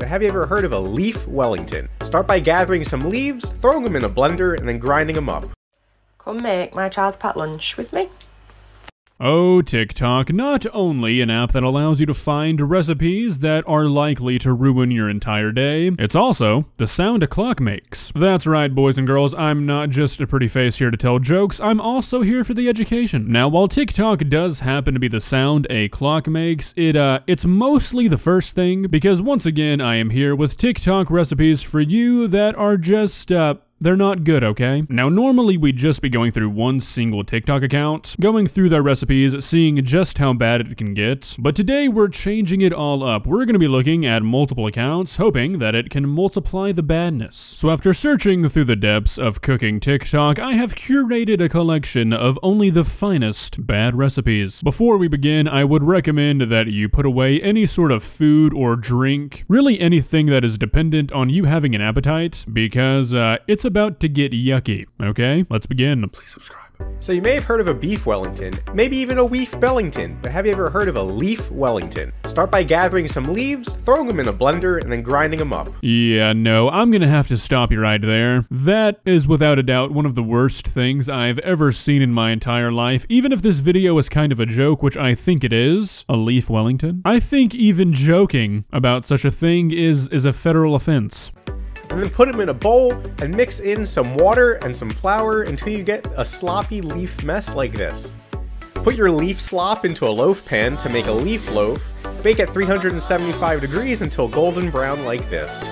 but have you ever heard of a leaf Wellington? Start by gathering some leaves, throwing them in a blender, and then grinding them up. Come make my child's packed lunch with me. Oh, TikTok, not only an app that allows you to find recipes that are likely to ruin your entire day, it's also the sound a clock makes. That's right, boys and girls, I'm not just a pretty face here to tell jokes, I'm also here for the education. Now, while TikTok does happen to be the sound a clock makes, it's mostly the first thing, because once again, I am here with TikTok recipes for you that are just, they're not good, okay? Now, normally we'd just be going through one single TikTok account, going through their recipes, seeing just how bad it can get. But today we're changing it all up. We're gonna be looking at multiple accounts, hoping that it can multiply the badness. So after searching through the depths of cooking TikTok, I have curated a collection of only the finest bad recipes. Before we begin, I would recommend that you put away any sort of food or drink, really anything that is dependent on you having an appetite, because it's about to get yucky, okay? Let's begin. Please subscribe. So you may have heard of a beef Wellington, maybe even a weef Bellington, but have you ever heard of a leaf Wellington? Start by gathering some leaves, throwing them in a blender, and then grinding them up. Yeah, no, I'm gonna have to stop you right there. That is without a doubt one of the worst things I've ever seen in my entire life, even if this video is kind of a joke, which I think it is. A leaf Wellington? I think even joking about such a thing is a federal offense. And then put them in a bowl and mix in some water and some flour until you get a sloppy leaf mess like this. Put your leaf slop into a loaf pan to make a leaf loaf. Bake at 375 degrees until golden brown like this.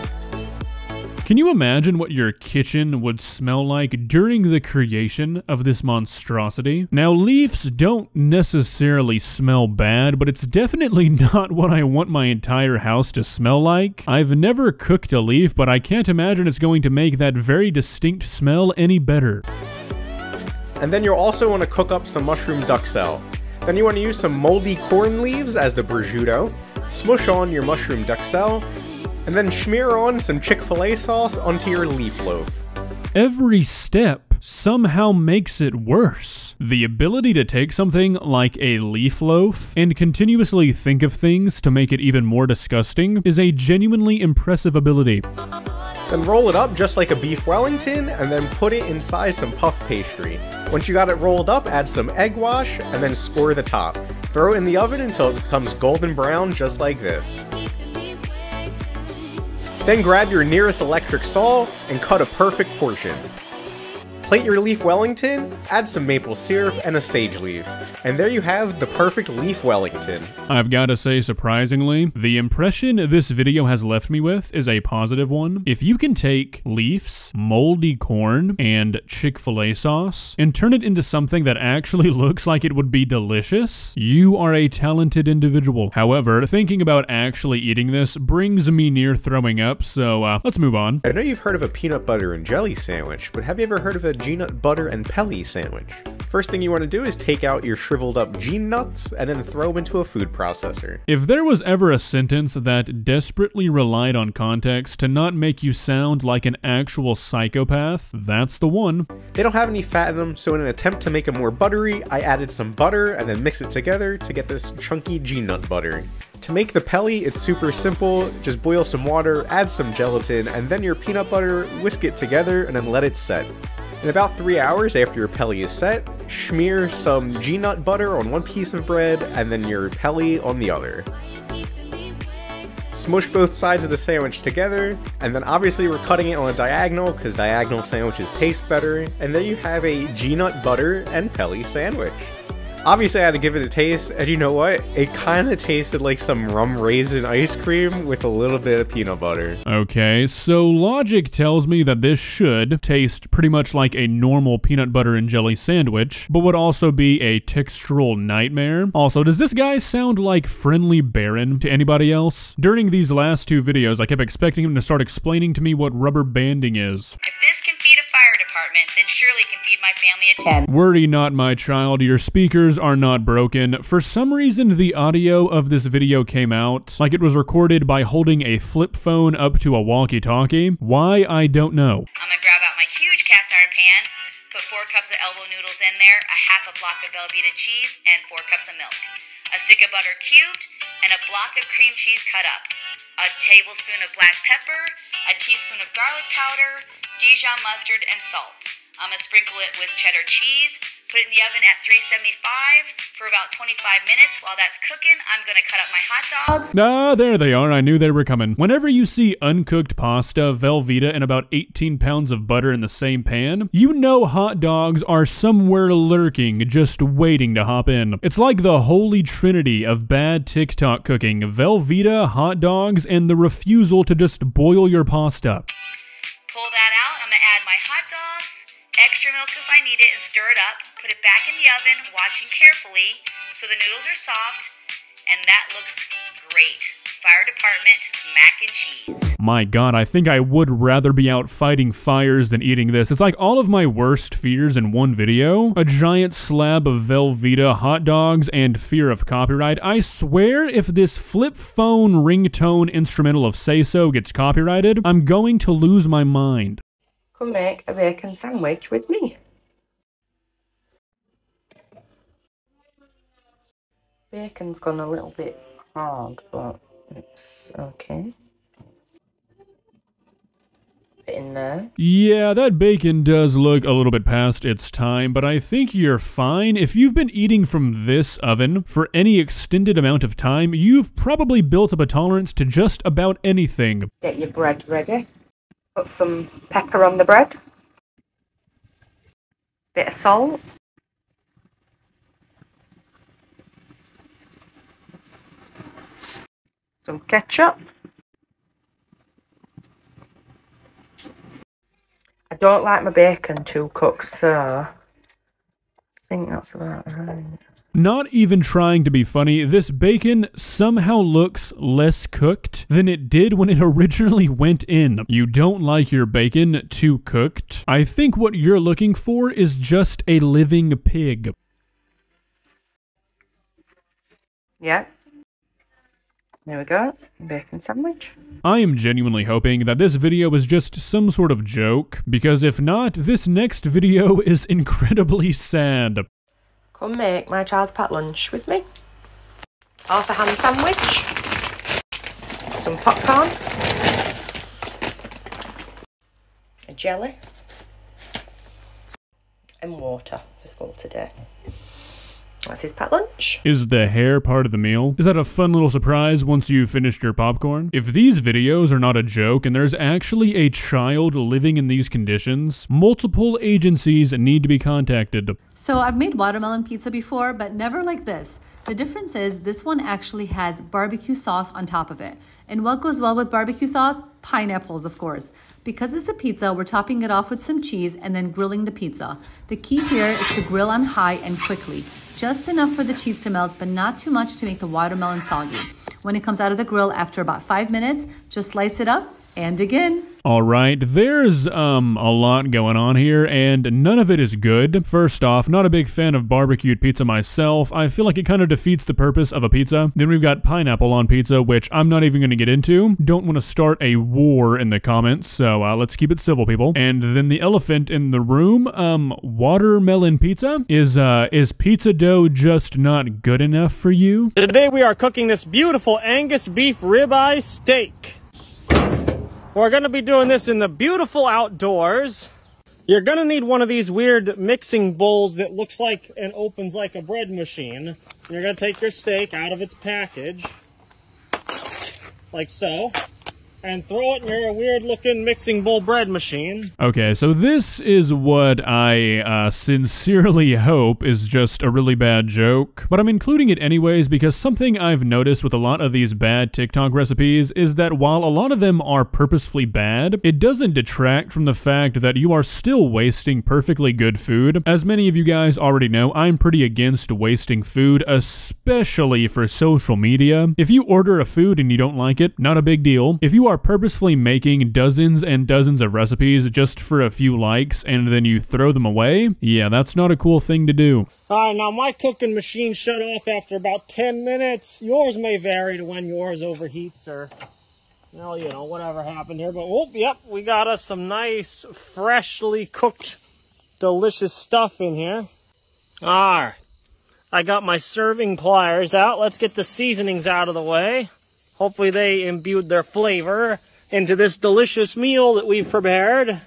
Can you imagine what your kitchen would smell like during the creation of this monstrosity? Now, leaves don't necessarily smell bad, but it's definitely not what I want my entire house to smell like. I've never cooked a leaf, but I can't imagine it's going to make that very distinct smell any better. And then you'll also want to cook up some mushroom duxelle. Then you want to use some moldy corn leaves as the prosciutto, smush on your mushroom duxelle, and then smear on some Chick-fil-A sauce onto your leaf loaf. Every step somehow makes it worse. The ability to take something like a leaf loaf and continuously think of things to make it even more disgusting is a genuinely impressive ability. Then roll it up just like a beef Wellington and then put it inside some puff pastry. Once you got it rolled up, add some egg wash and then score the top. Throw it in the oven until it becomes golden brown just like this. Then grab your nearest electric saw and cut a perfect portion. Plate your leaf Wellington, add some maple syrup and a sage leaf, and there you have the perfect leaf Wellington. I've gotta say, surprisingly, the impression this video has left me with is a positive one. If you can take leaves, moldy corn, and Chick-fil-A sauce, and turn it into something that actually looks like it would be delicious, you are a talented individual. However, thinking about actually eating this brings me near throwing up, so let's move on. I know you've heard of a peanut butter and jelly sandwich, but have you ever heard of a G-nut butter and Pelly sandwich? First thing you want to do is take out your shriveled up G-nuts and then throw them into a food processor. If there was ever a sentence that desperately relied on context to not make you sound like an actual psychopath, that's the one. They don't have any fat in them, so in an attempt to make them more buttery, I added some butter and then mixed it together to get this chunky G-nut butter. To make the Pelly, it's super simple. Just boil some water, add some gelatin, and then your peanut butter, whisk it together, and then let it set. In about 3 hours after your Pelly is set, smear some G-nut butter on one piece of bread and then your Pelly on the other. Smush both sides of the sandwich together, and then obviously we're cutting it on a diagonal because diagonal sandwiches taste better, and there you have a G-nut butter and Pelly sandwich. Obviously I had to give it a taste, and you know what? It kind of tasted like some rum raisin ice cream with a little bit of peanut butter. Okay, so logic tells me that this should taste pretty much like a normal peanut butter and jelly sandwich, but would also be a textural nightmare. Also, does this guy sound like Friendly Baron to anybody else? During these last two videos, I kept expecting him to start explaining to me what rubber banding is. If this can feed a fire department, then surely can feed my family of 10. Worry not, my child, your speakers are not broken. For some reason, the audio of this video came out like it was recorded by holding a flip phone up to a walkie-talkie. Why, I don't know. I'm gonna grab out my huge cast iron pan, put 4 cups of elbow noodles in there, a half a block of Velveeta cheese, and 4 cups of milk, a stick of butter cubed, and a block of cream cheese cut up, a tablespoon of black pepper, a teaspoon of garlic powder, Dijon mustard, and salt. I'm going to sprinkle it with cheddar cheese, put it in the oven at 375 for about 25 minutes. While that's cooking, I'm going to cut up my hot dogs. Ah, there they are. I knew they were coming. Whenever you see uncooked pasta, Velveeta, and about 18 pounds of butter in the same pan, you know hot dogs are somewhere lurking, just waiting to hop in. It's like the holy trinity of bad TikTok cooking: Velveeta, hot dogs, and the refusal to just boil your pasta. Pull that out. I'm going to add my hot dogs, extra milk if I need it, and stir it up. Put it back in the oven, watching carefully so the noodles are soft, and that looks great. Fire department mac and cheese. My god, I think I would rather be out fighting fires than eating this. It's like all of my worst fears in one video. A giant slab of Velveeta, hot dogs, and fear of copyright. I swear if this flip phone ringtone instrumental of Say So gets copyrighted, I'm going to lose my mind. Come make a bacon sandwich with me. Bacon's gone a little bit hard, but it's okay. Put it in there. Yeah, that bacon does look a little bit past its time, but I think you're fine. If you've been eating from this oven for any extended amount of time, you've probably built up a tolerance to just about anything. Get your bread ready. Put some pepper on the bread. Bit of salt. Some ketchup. I don't like my bacon too cooked, so I think that's about right. Not even trying to be funny, this bacon somehow looks less cooked than it did when it originally went in. You don't like your bacon too cooked? I think what you're looking for is just a living pig. Yeah. There we go. Bacon sandwich. I am genuinely hoping that this video is just some sort of joke, because if not, this next video is incredibly sad. Come make my child's pat lunch with me. Half a ham sandwich. Some popcorn. A jelly. And water for school today. That's his pat lunch. Is the hair part of the meal? Is that a fun little surprise once you've finished your popcorn? If these videos are not a joke and there's actually a child living in these conditions, multiple agencies need to be contacted. So I've made watermelon pizza before, but never like this. The difference is this one actually has barbecue sauce on top of it. And what goes well with barbecue sauce? Pineapples, of course. Because it's a pizza, we're topping it off with some cheese and then grilling the pizza. The key here is to grill on high and quickly. Just enough for the cheese to melt, but not too much to make the watermelon soggy. When it comes out of the grill after about 5 minutes, just slice it up and again. Alright, there's a lot going on here, and none of it is good. First off, not a big fan of barbecued pizza myself. I feel like it kind of defeats the purpose of a pizza. Then we've got pineapple on pizza, which I'm not even going to get into. Don't want to start a war in the comments, so let's keep it civil, people. And then the elephant in the room, watermelon pizza? Is pizza dough just not good enough for you? Today we are cooking this beautiful Angus beef ribeye steak. We're going to be doing this in the beautiful outdoors. You're going to need one of these weird mixing bowls that looks like and opens like a bread machine. You're going to take your steak out of its package, like so, and throw it in your weird looking mixing bowl bread machine. Okay, so this is what I sincerely hope is just a really bad joke, but I'm including it anyways because something I've noticed with a lot of these bad TikTok recipes is that while a lot of them are purposefully bad, it doesn't detract from the fact that you are still wasting perfectly good food. As many of you guys already know, I'm pretty against wasting food, especially for social media. If you order a food and you don't like it, not a big deal. If you are purposefully making dozens and dozens of recipes just for a few likes and then you throw them away, yeah, that's not a cool thing to do. Alright, now my cooking machine shut off after about 10 minutes. Yours may vary to when yours overheats or, well, you know, whatever happened here. But, oh, yep, we got us some nice, freshly cooked, delicious stuff in here. Alright, I got my serving pliers out. Let's get the seasonings out of the way. Hopefully they imbued their flavor into this delicious meal that we've prepared.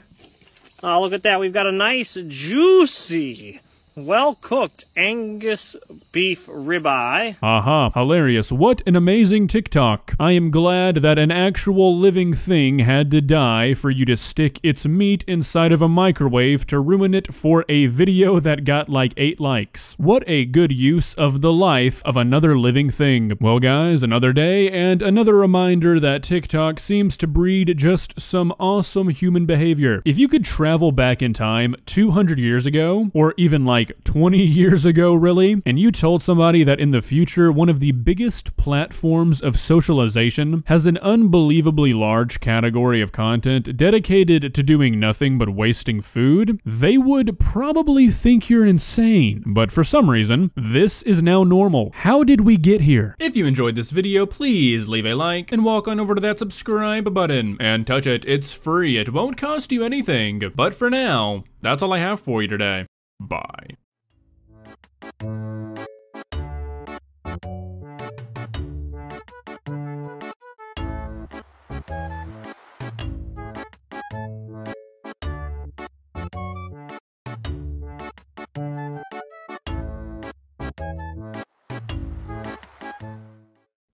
Oh, look at that. We've got a nice, juicy, well-cooked Angus beef ribeye. Aha, hilarious. What an amazing TikTok. I am glad that an actual living thing had to die for you to stick its meat inside of a microwave to ruin it for a video that got like 8 likes. What a good use of the life of another living thing. Well guys, another day and another reminder that TikTok seems to breed just some awesome human behavior. If you could travel back in time 200 years ago, or even like 20 years ago really, and you told somebody that in the future one of the biggest platforms of socialization has an unbelievably large category of content dedicated to doing nothing but wasting food, they would probably think you're insane. But for some reason, this is now normal. How did we get here? If you enjoyed this video, please leave a like and walk on over to that subscribe button and touch it. It's free. It won't cost you anything. But for now, that's all I have for you today. Bye.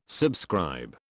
Subscribe.